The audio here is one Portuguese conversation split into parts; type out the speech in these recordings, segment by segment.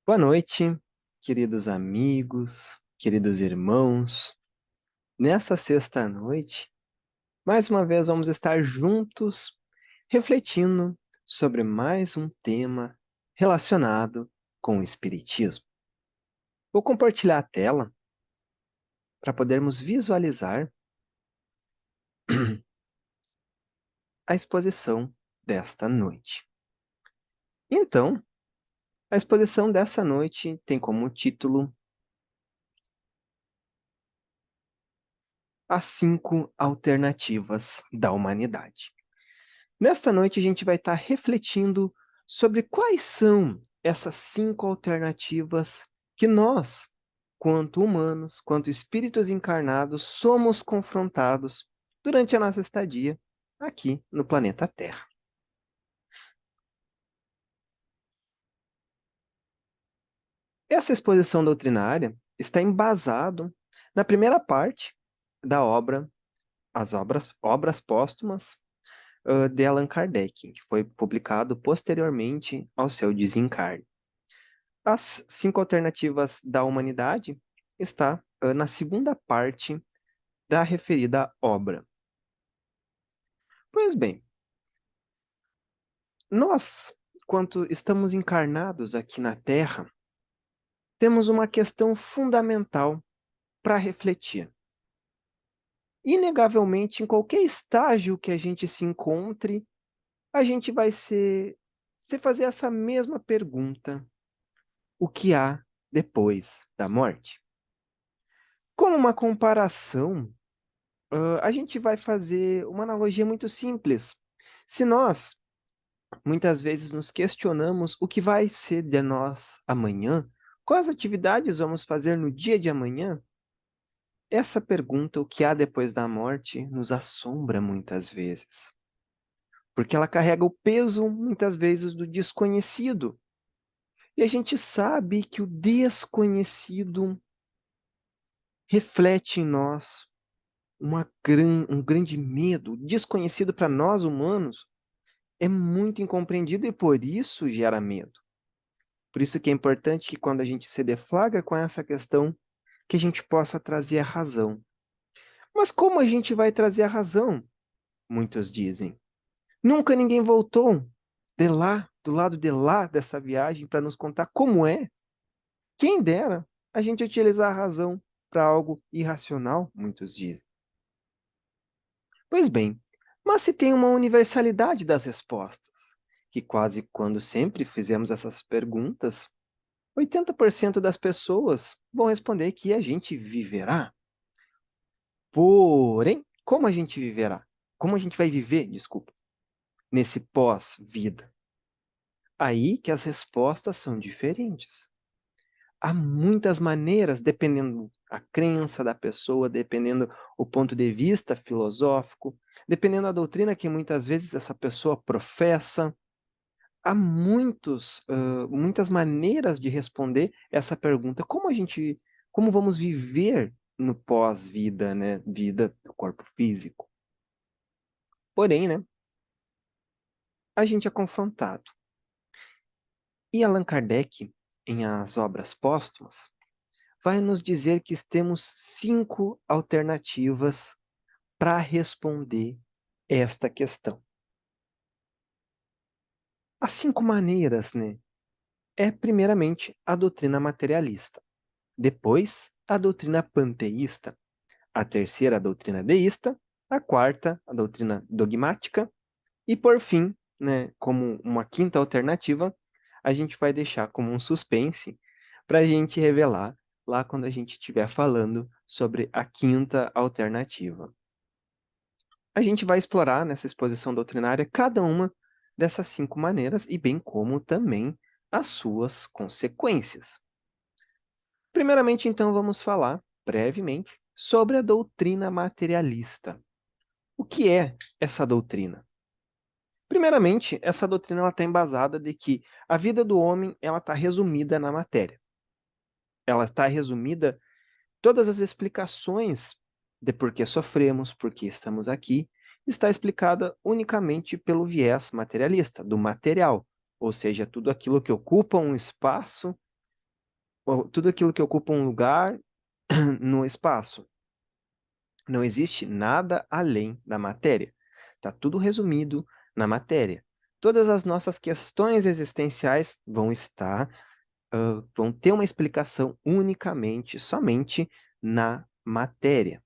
Boa noite, queridos amigos, queridos irmãos. Nessa sexta-noite, mais uma vez vamos estar juntos refletindo sobre mais um tema relacionado com o Espiritismo. Vou compartilhar a tela para podermos visualizar a exposição desta noite. Então, a exposição dessa noite tem como título As 5 Alternativas da Humanidade. Nesta noite, a gente vai estar refletindo sobre quais são essas 5 alternativas que nós, quanto humanos, quanto espíritos encarnados, somos confrontados durante a nossa estadia aqui no planeta Terra. Essa exposição doutrinária está embasado na primeira parte da obra, as obras póstumas de Allan Kardec, que foi publicado posteriormente ao seu desencarne. As 5 alternativas da humanidade está na segunda parte da referida obra. Pois bem, nós, quanto estamos encarnados aqui na Terra, temos uma questão fundamental para refletir. Inegavelmente, em qualquer estágio que a gente se encontre, a gente vai se fazer essa mesma pergunta: o que há depois da morte? Como uma comparação, a gente vai fazer uma analogia muito simples. Se nós muitas vezes nos questionamos o que vai ser de nós amanhã, quais atividades vamos fazer no dia de amanhã, essa pergunta, o que há depois da morte, nos assombra muitas vezes, porque ela carrega o peso, muitas vezes, do desconhecido. E a gente sabe que o desconhecido reflete em nós um grande medo. Desconhecido para nós humanos é muito incompreendido e por isso gera medo. Por isso que é importante que quando a gente se deflagra com essa questão, que a gente possa trazer a razão. Mas como a gente vai trazer a razão? Muitos dizem. Nunca ninguém voltou de lá, do lado de lá dessa viagem para nos contar como é. Quem dera a gente utilizar a razão para algo irracional, muitos dizem. Pois bem, mas se tem uma universalidade das respostas, que quase quando sempre fizemos essas perguntas, 80% das pessoas vão responder que a gente viverá. Porém, como a gente viverá? Como a gente vai viver, desculpa, nesse pós-vida? Aí que as respostas são diferentes. Há muitas maneiras, dependendo a crença da pessoa, dependendo o ponto de vista filosófico, dependendo da doutrina que muitas vezes essa pessoa professa. Há muitas maneiras de responder essa pergunta. Como vamos viver no pós-vida, né? Vida do corpo físico. Porém, né? A gente é confrontado. E Allan Kardec, em As Obras Póstumas, vai nos dizer que temos 5 alternativas para responder esta questão. As 5 maneiras, né? É primeiramente a doutrina materialista, depois a doutrina panteísta, a terceira a doutrina deísta, a quarta a doutrina dogmática e por fim, né, como uma quinta alternativa, a gente vai deixar como um suspense para a gente revelar lá quando a gente estiver falando sobre a quinta alternativa. A gente vai explorar nessa exposição doutrinária cada uma dessas 5 maneiras e bem como também as suas consequências. Primeiramente, então, vamos falar brevemente sobre a doutrina materialista. O que é essa doutrina? Primeiramente, essa doutrina está embasada de que a vida do homem ela está resumida na matéria. Ela está resumida todas as explicações de por que sofremos, por que estamos aqui, está explicada unicamente pelo viés materialista, do material, ou seja, tudo aquilo que ocupa um espaço tudo aquilo que ocupa um lugar no espaço. Não existe nada além da matéria. Está tudo resumido na matéria. Todas as nossas questões existenciais vão ter uma explicação unicamente, somente na matéria.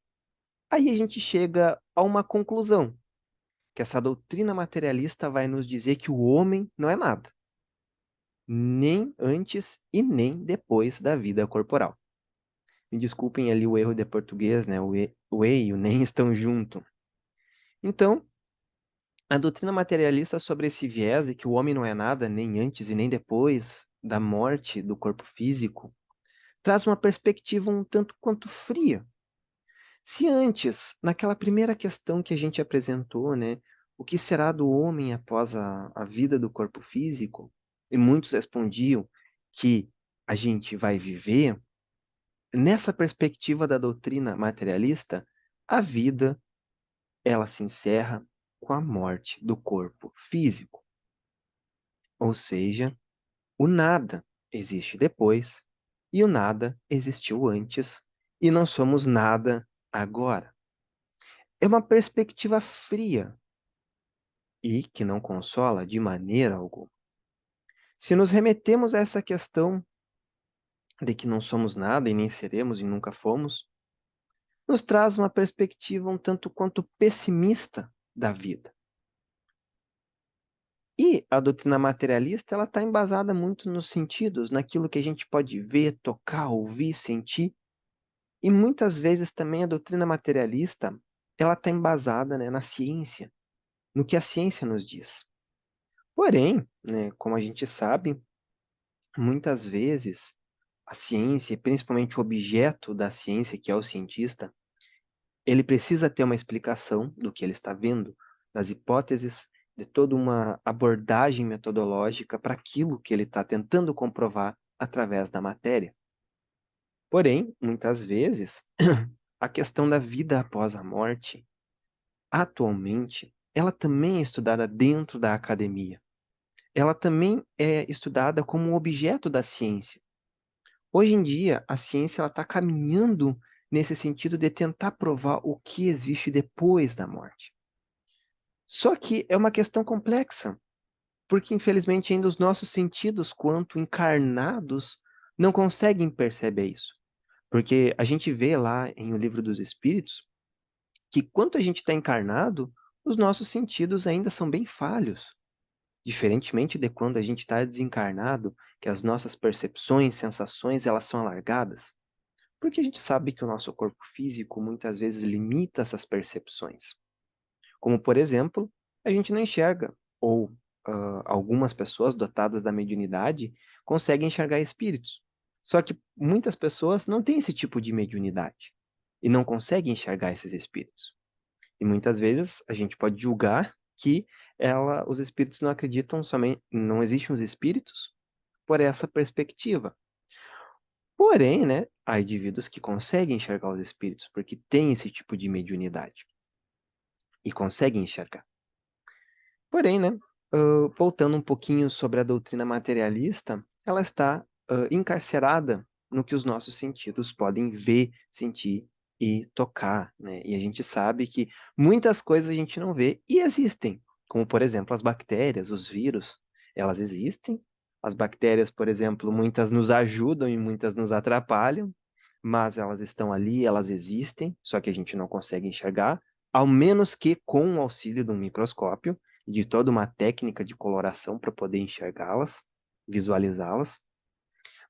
Aí a gente chega a uma conclusão, que essa doutrina materialista vai nos dizer que o homem não é nada, nem antes e nem depois da vida corporal. Me desculpem ali o erro de português, né? O e o nem estão junto. Então, a doutrina materialista sobre esse viés de que o homem não é nada, nem antes e nem depois da morte do corpo físico, traz uma perspectiva um tanto quanto fria. Se antes, naquela primeira questão que a gente apresentou, né, o que será do homem após a vida do corpo físico, e muitos respondiam que a gente vai viver, nessa perspectiva da doutrina materialista, a vida ela se encerra com a morte do corpo físico. Ou seja, o nada existe depois e o nada existiu antes e não somos nada agora. É uma perspectiva fria e que não consola de maneira alguma. Se nos remetemos a essa questão de que não somos nada e nem seremos e nunca fomos, nos traz uma perspectiva um tanto quanto pessimista da vida. E a doutrina materialista, ela está embasada muito nos sentidos, naquilo que a gente pode ver, tocar, ouvir, sentir. E muitas vezes também a doutrina materialista, ela está embasada, né, na ciência, no que a ciência nos diz. Porém, né, como a gente sabe, muitas vezes a ciência, e principalmente o objeto da ciência, que é o cientista, ele precisa ter uma explicação do que ele está vendo, das hipóteses, de toda uma abordagem metodológica para aquilo que ele está tentando comprovar através da matéria. Porém, muitas vezes, a questão da vida após a morte, atualmente, ela também é estudada dentro da academia. Ela também é estudada como um objeto da ciência. Hoje em dia, a ciência está caminhando nesse sentido de tentar provar o que existe depois da morte. Só que é uma questão complexa, porque infelizmente ainda os nossos sentidos, quanto encarnados, não conseguem perceber isso. Porque a gente vê lá em O Livro dos Espíritos que, quanto a gente está encarnado, os nossos sentidos ainda são bem falhos. Diferentemente de quando a gente está desencarnado, que as nossas percepções, sensações, elas são alargadas. Porque a gente sabe que o nosso corpo físico muitas vezes limita essas percepções. Como, por exemplo, a gente não enxerga, ou algumas pessoas dotadas da mediunidade conseguem enxergar espíritos. Só que muitas pessoas não têm esse tipo de mediunidade e não conseguem enxergar esses espíritos. E muitas vezes a gente pode julgar que os espíritos não acreditam somente, não existem os espíritos por essa perspectiva. Porém, né, há indivíduos que conseguem enxergar os espíritos porque têm esse tipo de mediunidade e conseguem enxergar. Porém, né, voltando um pouquinho sobre a doutrina materialista, ela está encarcerada no que os nossos sentidos podem ver, sentir e tocar, né? E a gente sabe que muitas coisas a gente não vê e existem, como por exemplo as bactérias, os vírus, elas existem. As bactérias, por exemplo, muitas nos ajudam e muitas nos atrapalham, mas elas estão ali, elas existem, só que a gente não consegue enxergar, ao menos que com o auxílio de um microscópio de toda uma técnica de coloração para poder enxergá-las, visualizá-las.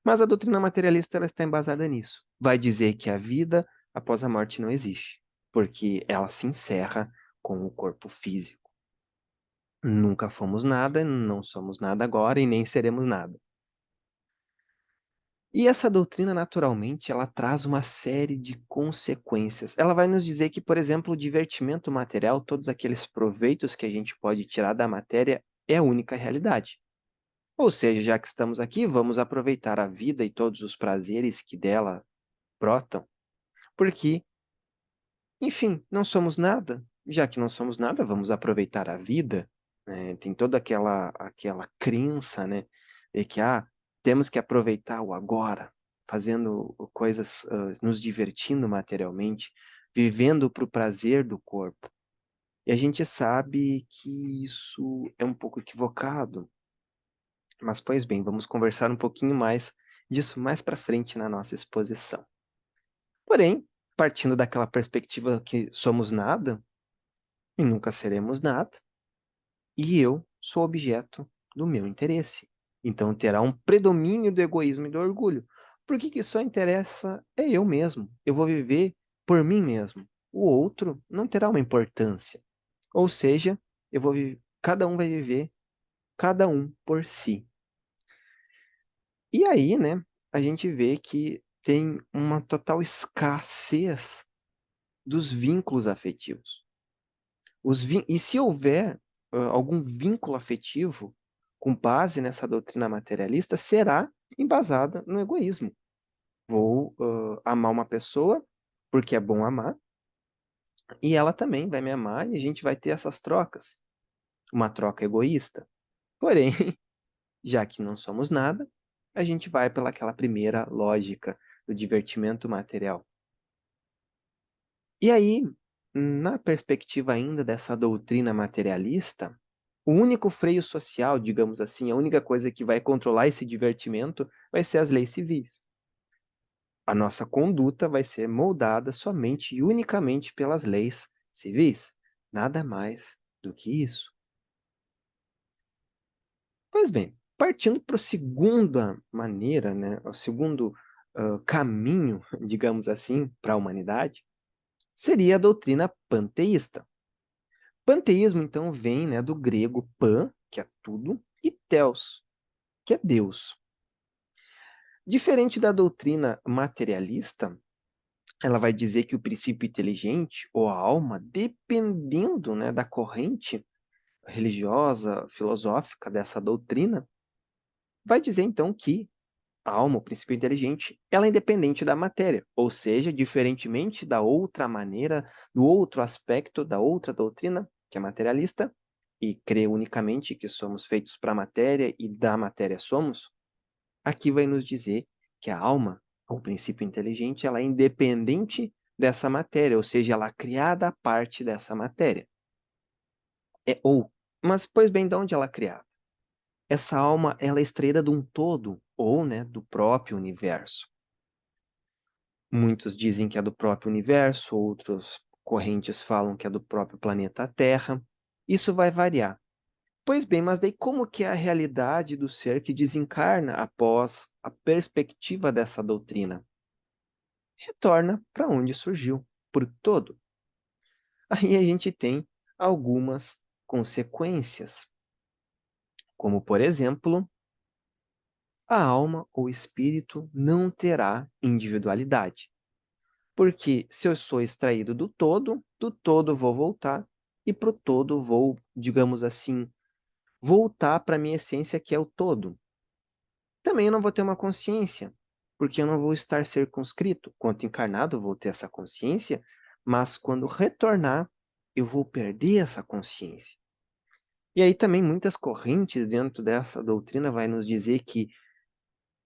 Mas a doutrina materialista ela está embasada nisso. Vai dizer que a vida após a morte não existe, porque ela se encerra com o corpo físico. Nunca fomos nada, não somos nada agora e nem seremos nada. E essa doutrina, naturalmente, ela traz uma série de consequências. Ela vai nos dizer que, por exemplo, o divertimento material, todos aqueles proveitos que a gente pode tirar da matéria, é a única realidade. Ou seja, já que estamos aqui, vamos aproveitar a vida e todos os prazeres que dela brotam, porque, enfim, não somos nada. Já que não somos nada, vamos aproveitar a vida, né? Tem toda aquela crença, né, de que temos que aproveitar o agora, fazendo coisas, nos divertindo materialmente, vivendo para o prazer do corpo. E a gente sabe que isso é um pouco equivocado. Mas, pois bem, vamos conversar um pouquinho mais disso mais para frente na nossa exposição. Porém, partindo daquela perspectiva que somos nada e nunca seremos nada, e eu sou objeto do meu interesse. Então terá um predomínio do egoísmo e do orgulho. Porque que só interessa é eu mesmo. Eu vou viver por mim mesmo. O outro não terá uma importância. Ou seja, cada um vai viver, cada um por si. E aí, né, a gente vê que tem uma total escassez dos vínculos afetivos. E se houver algum vínculo afetivo com base nessa doutrina materialista, será embasada no egoísmo. Vou amar uma pessoa porque é bom amar, e ela também vai me amar, e a gente vai ter essas trocas. Uma troca egoísta. Porém, já que não somos nada, a gente vai pelaquela primeira lógica do divertimento material. E aí, na perspectiva ainda dessa doutrina materialista, o único freio social, digamos assim, a única coisa que vai controlar esse divertimento vai ser as leis civis. A nossa conduta vai ser moldada somente e unicamente pelas leis civis. Nada mais do que isso. Pois bem, partindo para a segunda maneira, né, o segundo caminho, digamos assim, para a humanidade, seria a doutrina panteísta. Panteísmo, então, vem, né, do grego pan, que é tudo, e theos, que é Deus. Diferente da doutrina materialista, ela vai dizer que o princípio inteligente, ou a alma, dependendo, né, da corrente religiosa, filosófica dessa doutrina, vai dizer então que a alma, o princípio inteligente, ela é independente da matéria, ou seja, diferentemente da outra maneira, do outro aspecto da outra doutrina, que é materialista, e crê unicamente que somos feitos para a matéria e da matéria somos, aqui vai nos dizer que a alma, o princípio inteligente, ela é independente dessa matéria, ou seja, ela é criada a parte dessa matéria. Mas, pois bem, de onde ela é criada? Essa alma, ela é extraída de um todo, ou, né, do próprio universo. Muitos dizem que é do próprio universo, outros correntes falam que é do próprio planeta Terra. Isso vai variar. Pois bem, mas daí como que é a realidade do ser que desencarna após a perspectiva dessa doutrina? Retorna para onde surgiu, por todo. Aí a gente tem algumas consequências, como por exemplo, a alma ou espírito não terá individualidade. Porque se eu sou extraído do todo vou voltar, e para o todo vou, digamos assim, voltar para a minha essência, que é o todo. Também eu não vou ter uma consciência, porque eu não vou estar circunscrito. Quanto encarnado, eu vou ter essa consciência, mas quando retornar, eu vou perder essa consciência. E aí também muitas correntes dentro dessa doutrina vai nos dizer que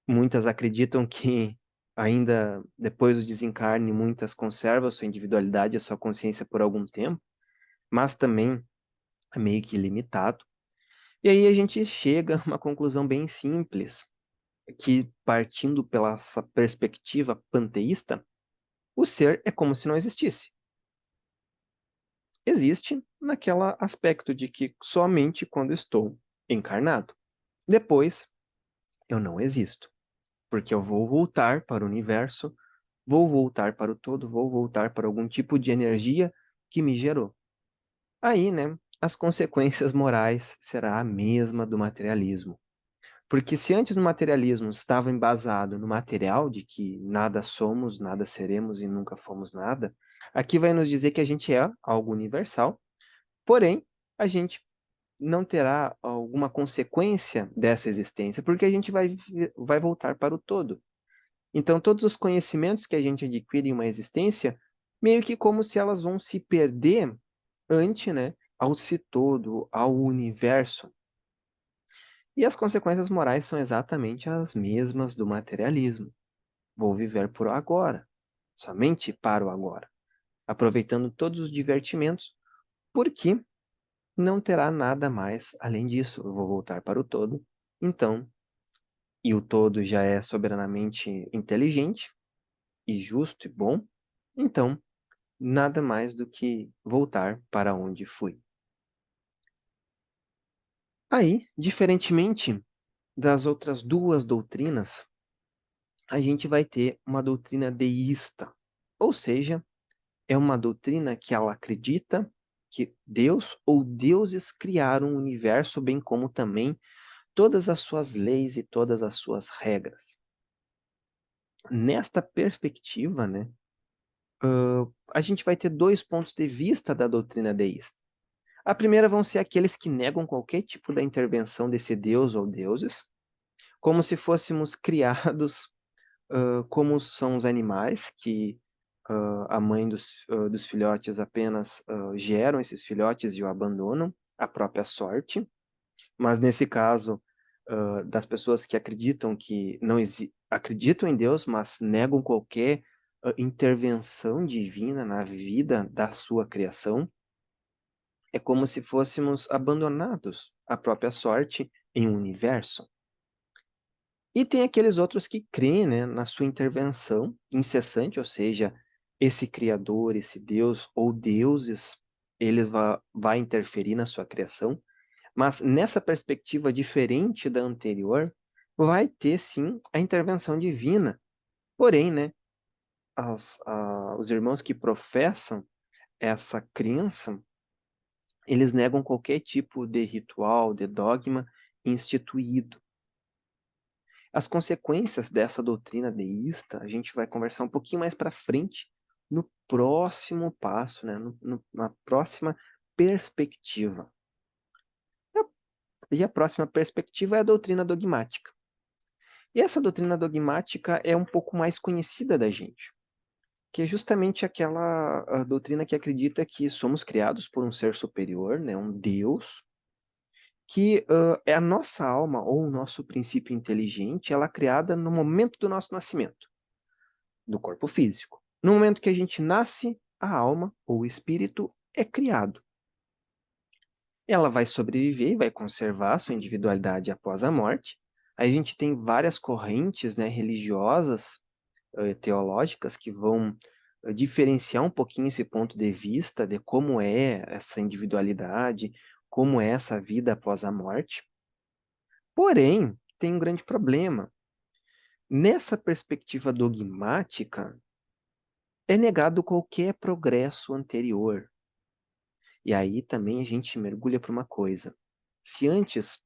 muitas acreditam que ainda depois do desencarne, muitas conservam a sua individualidade, a sua consciência por algum tempo, mas também é meio que limitado. E aí a gente chega a uma conclusão bem simples, que partindo pela essa perspectiva panteísta, o ser é como se não existisse. Existe naquele aspecto de que somente quando estou encarnado. Depois, eu não existo, porque eu vou voltar para o universo, vou voltar para o todo, vou voltar para algum tipo de energia que me gerou. Aí, né, as consequências morais será a mesma do materialismo. Porque se antes no materialismo estava embasado no material, de que nada somos, nada seremos e nunca fomos nada, aqui vai nos dizer que a gente é algo universal, porém, a gente não terá alguma consequência dessa existência, porque a gente vai voltar para o todo. Então, todos os conhecimentos que a gente adquire em uma existência, meio que como se elas vão se perder ante, né, ao se todo, ao universo. E as consequências morais são exatamente as mesmas do materialismo. vou viver por agora, somente para o agora, aproveitando todos os divertimentos, porque não terá nada mais além disso. Eu vou voltar para o todo. Então, e o todo já é soberanamente inteligente e justo e bom, então nada mais do que voltar para onde fui. Aí, diferentemente das outras duas doutrinas, a gente vai ter uma doutrina deísta, ou seja, é uma doutrina que ela acredita que Deus ou deuses criaram o universo, bem como também todas as suas leis e todas as suas regras. Nesta perspectiva, né, a gente vai ter dois pontos de vista da doutrina deísta. A primeira vão ser aqueles que negam qualquer tipo da intervenção desse Deus ou deuses, como se fôssemos criados como são os animais, que a mãe dos filhotes apenas geram esses filhotes e o abandonam à própria sorte. Mas nesse caso, das pessoas que acreditam que não acreditam em Deus, mas negam qualquer intervenção divina na vida da sua criação, é como se fôssemos abandonados à própria sorte em um universo. E tem aqueles outros que creem, né, na sua intervenção incessante, ou seja, esse criador, esse Deus ou deuses, ele vai interferir na sua criação, mas nessa perspectiva diferente da anterior, vai ter sim a intervenção divina. Porém, né, os irmãos que professam essa crença, eles negam qualquer tipo de ritual, de dogma instituído. As consequências dessa doutrina deísta, a gente vai conversar um pouquinho mais para frente, no próximo passo, né? Na próxima perspectiva. E a próxima perspectiva é a doutrina dogmática. E essa doutrina dogmática é um pouco mais conhecida da gente, que é justamente aquela doutrina que acredita que somos criados por um ser superior, né? Um Deus, que é a nossa alma ou o nosso princípio inteligente, ela é criada no momento do nosso nascimento, do corpo físico. No momento que a gente nasce, a alma ou o espírito é criado. Ela vai sobreviver e vai conservar sua individualidade após a morte. Aí a gente tem várias correntes, né, religiosas, teológicas, que vão diferenciar um pouquinho esse ponto de vista de como é essa individualidade, como é essa vida após a morte. Porém, tem um grande problema. Nessa perspectiva dogmática, é negado qualquer progresso anterior. E aí também a gente mergulha para uma coisa. Se antes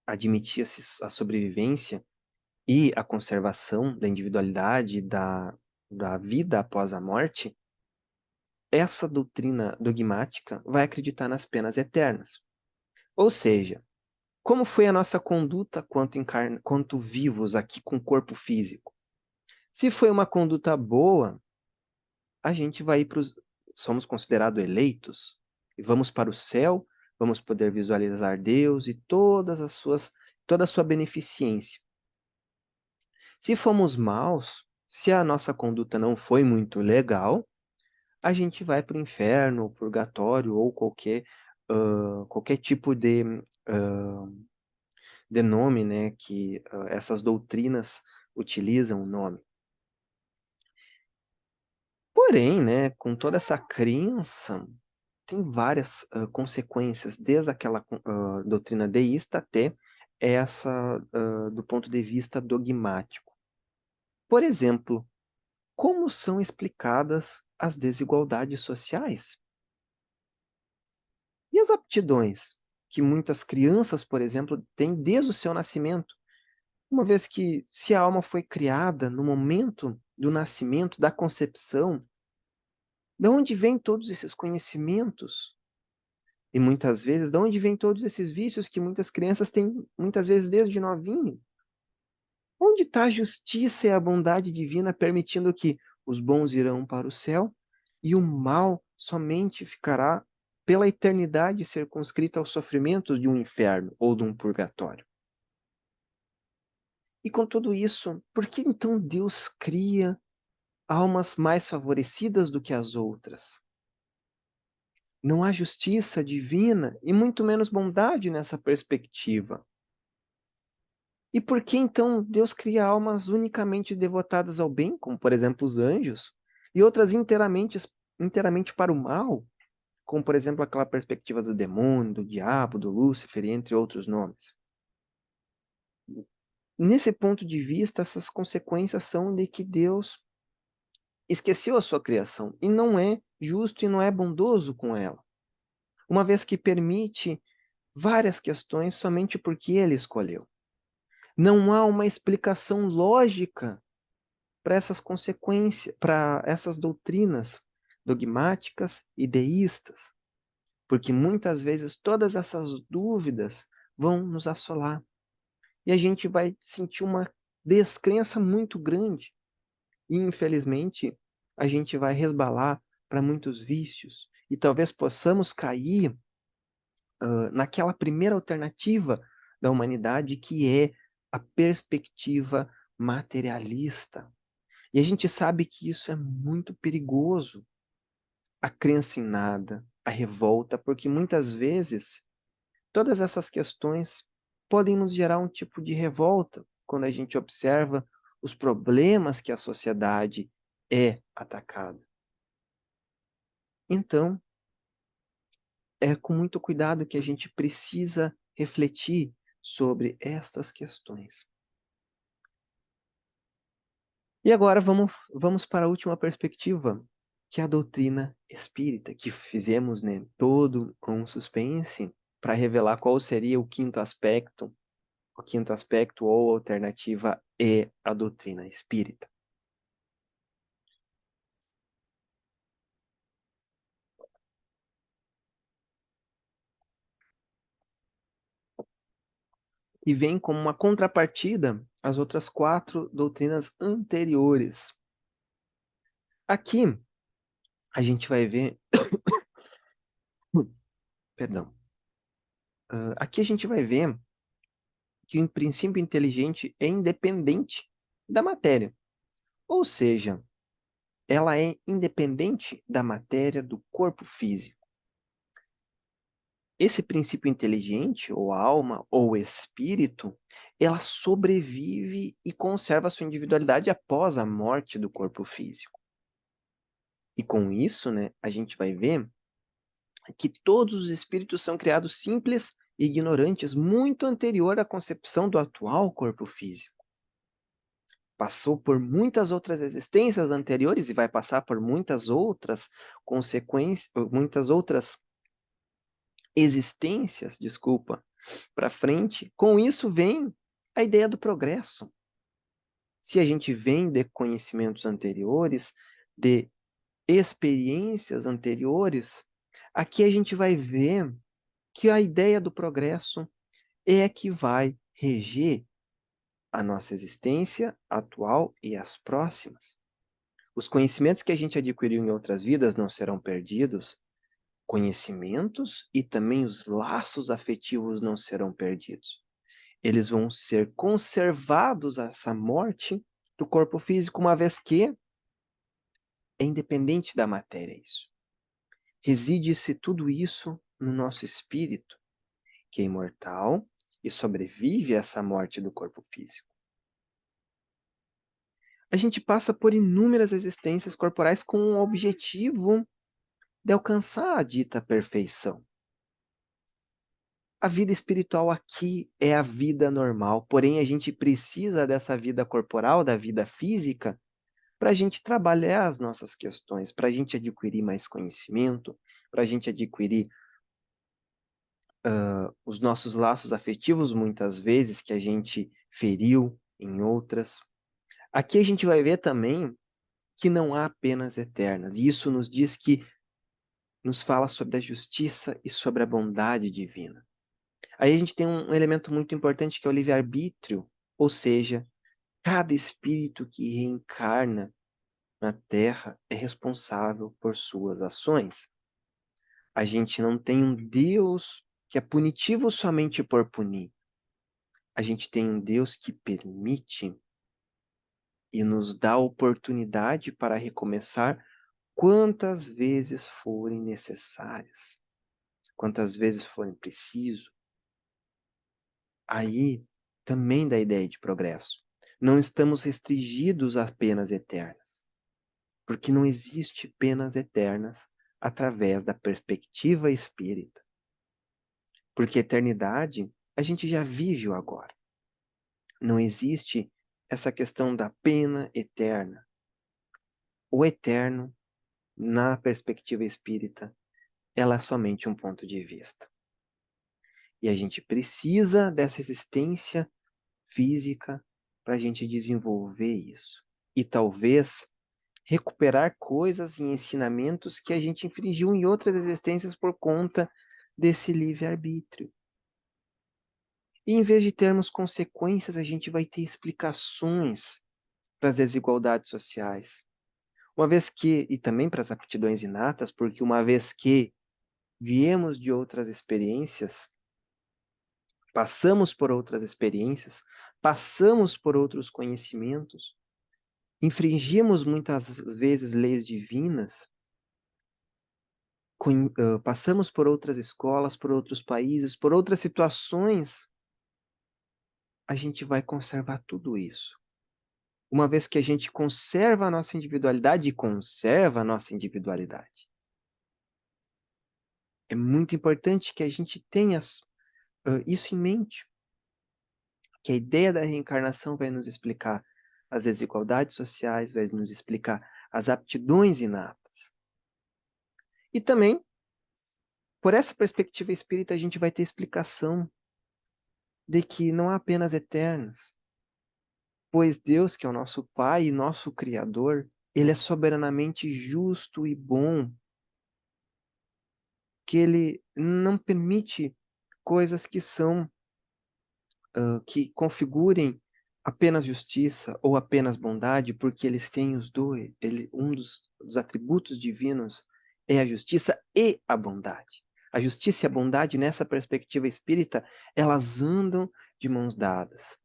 admitia-se a sobrevivência e a conservação da individualidade da vida após a morte, essa doutrina dogmática vai acreditar nas penas eternas. Ou seja, como foi a nossa conduta quanto vivos aqui com corpo físico? Se foi uma conduta boa, a gente vai ir para os... Somos considerados eleitos e vamos para o céu, vamos poder visualizar Deus e toda a sua beneficência. Se fomos maus, se a nossa conduta não foi muito legal, a gente vai para o inferno, ou purgatório, ou qualquer tipo de nome, né, que essas doutrinas utilizam o nome. Porém, né, com toda essa crença, tem várias consequências, desde aquela doutrina deísta até essa do ponto de vista dogmático. Por exemplo, como são explicadas as desigualdades sociais? E as aptidões que muitas crianças, por exemplo, têm desde o seu nascimento? Uma vez que, se a alma foi criada no momento do nascimento, da concepção, de onde vêm todos esses conhecimentos? E muitas vezes, de onde vêm todos esses vícios que muitas crianças têm, muitas vezes desde novinho? Onde está a justiça e a bondade divina permitindo que os bons irão para o céu e o mal somente ficará pela eternidade circunscrito aos sofrimentos de um inferno ou de um purgatório? E com tudo isso, por que então Deus cria almas mais favorecidas do que as outras? Não há justiça divina e muito menos bondade nessa perspectiva. E por que então Deus cria almas unicamente devotadas ao bem, como por exemplo os anjos, e outras inteiramente para o mal, como por exemplo aquela perspectiva do demônio, do diabo, do Lúcifer, e entre outros nomes? Nesse ponto de vista, essas consequências são de que Deus esqueceu a sua criação e não é justo e não é bondoso com ela, uma vez que permite várias questões somente porque ele escolheu. Não há uma explicação lógica para essas consequências, para essas doutrinas dogmáticas e deístas, porque muitas vezes todas essas dúvidas vão nos assolar e a gente vai sentir uma descrença muito grande e, infelizmente, a gente vai resbalar para muitos vícios e talvez possamos cair naquela primeira alternativa da humanidade que é a perspectiva materialista. E a gente sabe que isso é muito perigoso. A crença em nada, a revolta, porque muitas vezes todas essas questões podem nos gerar um tipo de revolta quando a gente observa os problemas que a sociedade é atacada. Então, é com muito cuidado que a gente precisa refletir sobre estas questões. E agora vamos para a última perspectiva, que é a doutrina espírita, que fizemos, né, todo um suspense para revelar qual seria o quinto aspecto ou alternativa é a doutrina espírita. E vem como uma contrapartida às outras quatro doutrinas anteriores. Aqui a gente vai ver, perdão, aqui a gente vai ver que o princípio inteligente é independente da matéria, ou seja, ela é independente da matéria do corpo físico. Esse princípio inteligente, ou alma, ou espírito, ela sobrevive e conserva sua individualidade após a morte do corpo físico. E com isso, né, a gente vai ver que todos os espíritos são criados simples e ignorantes, muito anterior à concepção do atual corpo físico. Passou por muitas outras existências anteriores e vai passar por muitas outras consequências, muitas outras existências, desculpa, para frente. Com isso vem a ideia do progresso. Se a gente vem de conhecimentos anteriores, de experiências anteriores, aqui a gente vai ver que a ideia do progresso é que vai reger a nossa existência atual e as próximas. Os conhecimentos que a gente adquiriu em outras vidas não serão perdidos, conhecimentos e também os laços afetivos não serão perdidos. Eles vão ser conservados a essa morte do corpo físico, uma vez que é independente da matéria isso. Reside-se tudo isso no nosso espírito, que é imortal e sobrevive a essa morte do corpo físico. A gente passa por inúmeras existências corporais com o objetivo de alcançar a dita perfeição. A vida espiritual aqui é a vida normal, porém a gente precisa dessa vida corporal, da vida física, para a gente trabalhar as nossas questões, para a gente adquirir mais conhecimento, para a gente adquirir os nossos laços afetivos, muitas vezes, que a gente feriu em outras. Aqui a gente vai ver também que não há penas eternas, e isso nos diz que nos fala sobre a justiça e sobre a bondade divina. Aí a gente tem um elemento muito importante que é o livre-arbítrio, ou seja, cada espírito que reencarna na Terra é responsável por suas ações. A gente não tem um Deus que é punitivo somente por punir. a gente tem um Deus que permite e nos dá a oportunidade para recomeçar quantas vezes forem necessárias, quantas vezes forem preciso. Aí também dá ideia de progresso. Não estamos restringidos a penas eternas, porque não existe penas eternas através da perspectiva espírita. Porque a eternidade a gente já vive o agora. Não existe essa questão da pena eterna. O eterno, na perspectiva espírita, ela é somente um ponto de vista. E a gente precisa dessa existência física para a gente desenvolver isso. E talvez recuperar coisas e ensinamentos que a gente infringiu em outras existências por conta desse livre-arbítrio. E em vez de termos consequências, a gente vai ter explicações para as desigualdades sociais. Uma vez que, e também para as aptidões inatas, porque uma vez que viemos de outras experiências, passamos por outras experiências, passamos por outros conhecimentos, infringimos muitas vezes leis divinas, passamos por outras escolas, por outros países, por outras situações, a gente vai conservar tudo isso. Uma vez que a gente conserva a nossa individualidade e conserva a nossa individualidade. É muito importante que a gente tenha isso em mente, que a ideia da reencarnação vai nos explicar as desigualdades sociais, vai nos explicar as aptidões inatas. E também, por essa perspectiva espírita, a gente vai ter explicação de que não há apenas eternas, pois Deus, que é o nosso Pai e nosso Criador, Ele é soberanamente justo e bom, que Ele não permite coisas que são que configurem apenas justiça ou apenas bondade, porque eles têm os dois. Um dos atributos divinos é a justiça e a bondade. A justiça e a bondade, nessa perspectiva espírita, elas andam de mãos dadas.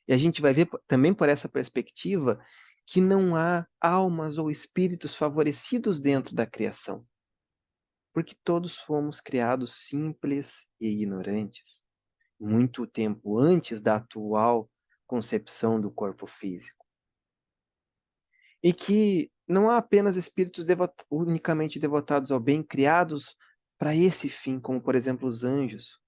E a gente vai ver também por essa perspectiva que não há almas ou espíritos favorecidos dentro da criação, porque todos fomos criados simples e ignorantes muito tempo antes da atual concepção do corpo físico. E que não há apenas espíritos unicamente devotados ao bem, criados para esse fim, como por exemplo os anjos.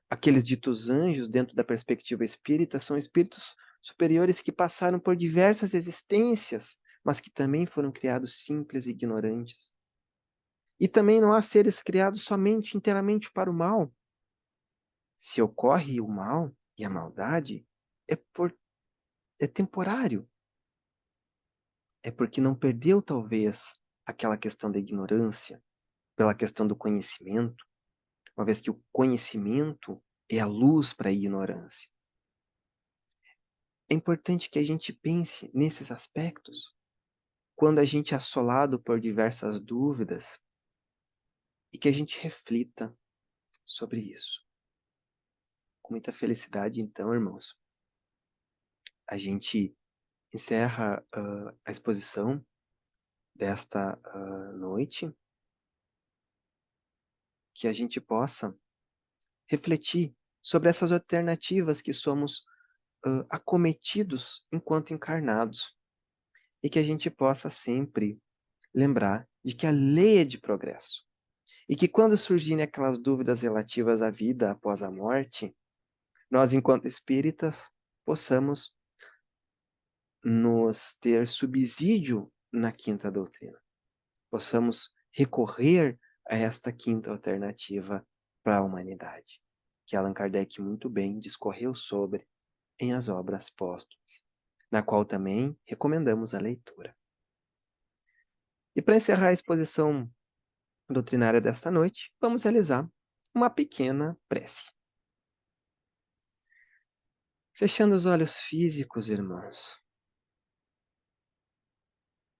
Aqueles ditos anjos, dentro da perspectiva espírita, são espíritos superiores que passaram por diversas existências, mas que também foram criados simples e ignorantes. E também não há seres criados somente inteiramente para o mal. Se ocorre o mal e a maldade, é é temporário. É porque não perdeu, talvez, aquela questão da ignorância, pela questão do conhecimento, uma vez que o conhecimento é a luz para a ignorância. É importante que a gente pense nesses aspectos quando a gente é assolado por diversas dúvidas e que a gente reflita sobre isso. Com muita felicidade, então, irmãos, a gente encerra a exposição desta noite, que a gente possa refletir sobre essas alternativas que somos acometidos enquanto encarnados e que a gente possa sempre lembrar de que a lei é de progresso e que quando surgirem aquelas dúvidas relativas à vida após a morte, nós, enquanto espíritas, possamos nos ter subsídio na quinta doutrina, possamos recorrer a esta quinta alternativa para a humanidade, que Allan Kardec muito bem discorreu sobre em As Obras Póstumas, na qual também recomendamos a leitura. E para encerrar a exposição doutrinária desta noite, vamos realizar uma pequena prece. Fechando os olhos físicos, irmãos,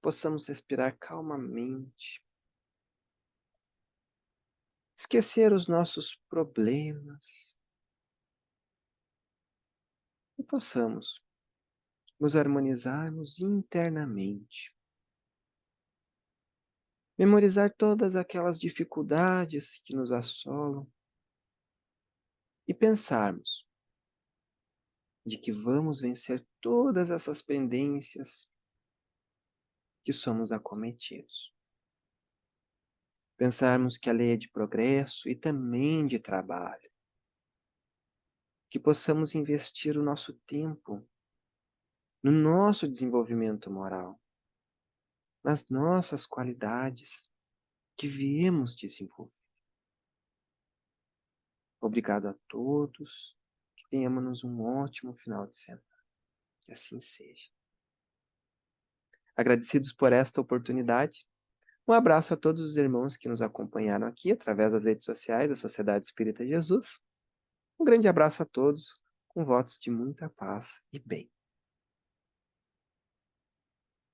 possamos respirar calmamente, esquecer os nossos problemas, possamos nos harmonizarmos internamente. Memorizar todas aquelas dificuldades que nos assolam e pensarmos de que vamos vencer todas essas pendências que somos acometidos. Pensarmos que a lei é de progresso e também de trabalho, que possamos investir o nosso tempo no nosso desenvolvimento moral, nas nossas qualidades que viemos desenvolver. Obrigado a todos, que tenhamos um ótimo final de semana. Que assim seja. Agradecidos por esta oportunidade, um abraço a todos os irmãos que nos acompanharam aqui através das redes sociais da Sociedade Espírita Jesus. Um grande abraço a todos, com votos de muita paz e bem.